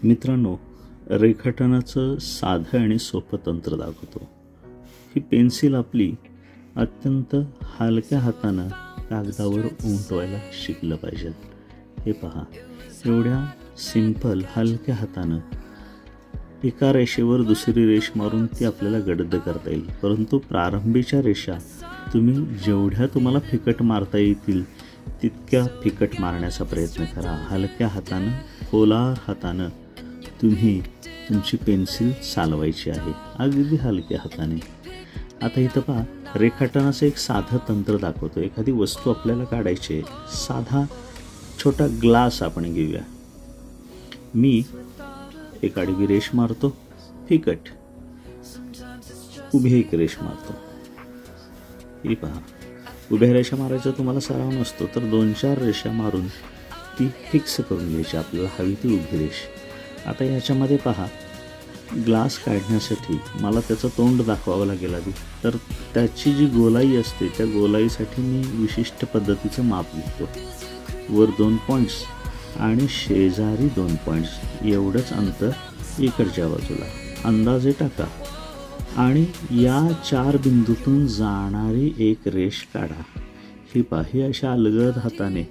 मित्रांनो, रेखाटनाचं साधं आणि सोपं तंत्र दाखवतो. ही पेन्सिल आपली अत्यंत हलक्या हातानं कागदावर उमटवायला शिकलं पाहिजे. हे पहा, एवढ्या सिंपल हलक्या हातानं एका रेषेवर दुसरी रेष मारून ती आपल्याला गडद करता येईल. परंतु प्रारंभीच्या रेषा तुम्ही जेवढ्या तुम्हाला फिकट मारता येतील तितक्या फिकट मारण्याचा प्रयत्न करा. हलक्या हातानं, पोलार हातानं तुम्ही तुमची पेन्सिल चालवायची आहे, अगदी हलक्या हाताने. आता इथं पहा, रेखाटनाचं एक साधं तंत्र दाखवतो. एखादी वस्तू आपल्याला काढायची आहे. साधा छोटा ग्लास आपण घेऊया. मी एक आडवी रेष मारतो, फिकट. उभी एक रेष मारतो. ही पहा, उभ्या रेषा मारायचा तुम्हाला सराव नसतो तर 2-4 रेषा मारून ती फिक्स करून घ्यायची. आपल्याला हवी ती उभी रेष. आता ह्याच्यामध्ये पहा, ग्लास काढण्यासाठी मला त्याचं तोंड दाखवावं लागेल आधी. तर त्याची जी गोलाई असते त्या गोलाईसाठी मी विशिष्ट पद्धतीचं माप घेतो. वर 2 पॉईंट्स आणि शेजारी 2 पॉईंट्स, एवढंच अंतर इकडच्या बाजूला अंदाजे टाका आणि या 4 बिंदूतून जाणारी एक रेष काढा. ही पहा, ही अशा अलगद हाताने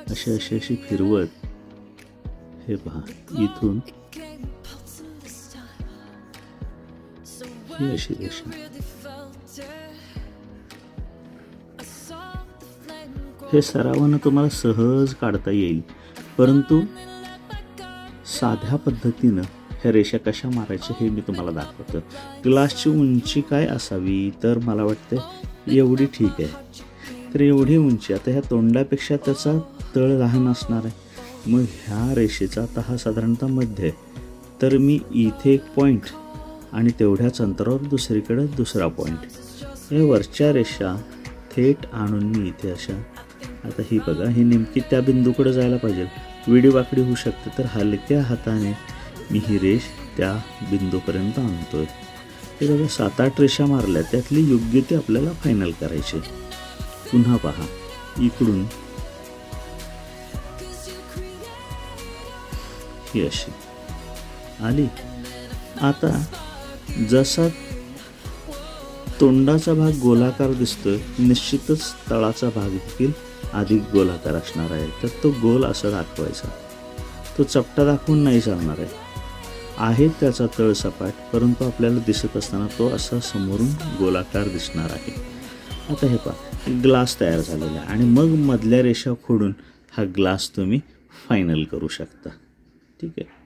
अशी फिरवत, हे पहा, इथून ही अशी रेषा. हे सरावानं तुम्हाला सहज काढता येईल. परंतु साध्या पद्धतीनं ह्या रेषा कशा मारायच्या हे मी तुम्हाला दाखवतो. ग्लासची उंची काय असावी तर मला वाटतं एवढी ठीक आहे. तर एवढी उंची. आता ह्या तोंडापेक्षा त्याचा तळ लहान असणार आहे. मग ह्या रेषेचा आता हा साधारणतः मध्य आहे. तर मी इथे एक पॉईंट आणि तेवढ्याच अंतरावर दुसरीकडे दुसरा पॉईंट. या वरच्या रेषा थेट आणून मी इथे अशा, आता ही बघा, ही नेमकी त्या बिंदूकडे जायला पाहिजे. विडी वाकडी होऊ शकते तर हलक्या हाताने मी ही रेष त्या बिंदूपर्यंत आणतोय. हे बघा, 7-8 रेषा मारल्या, त्यातली योग्य ती आपल्याला फायनल करायची. पुन्हा पहा, इकडून ही अशी आली. आता जसा तोंडाचा भाग गोलाकार दिसतोय, निश्चितच तळाचा भाग देखील अधिक गोलाकार असणार आहे. तर तो गोल असा दाखवायचा. तो चपटा दाखवून नाही चालणार आहे त्याचा तळ सपाट, परंतु आपल्याला दिसत असताना तो असा समोरून गोलाकार दिसणार आहे. आता हे पहा, ग्लास तयार झालेला आहे आणि मग मधल्या रेषा खोडून हा ग्लास तुम्ही फायनल करू शकता. ठीक आहे.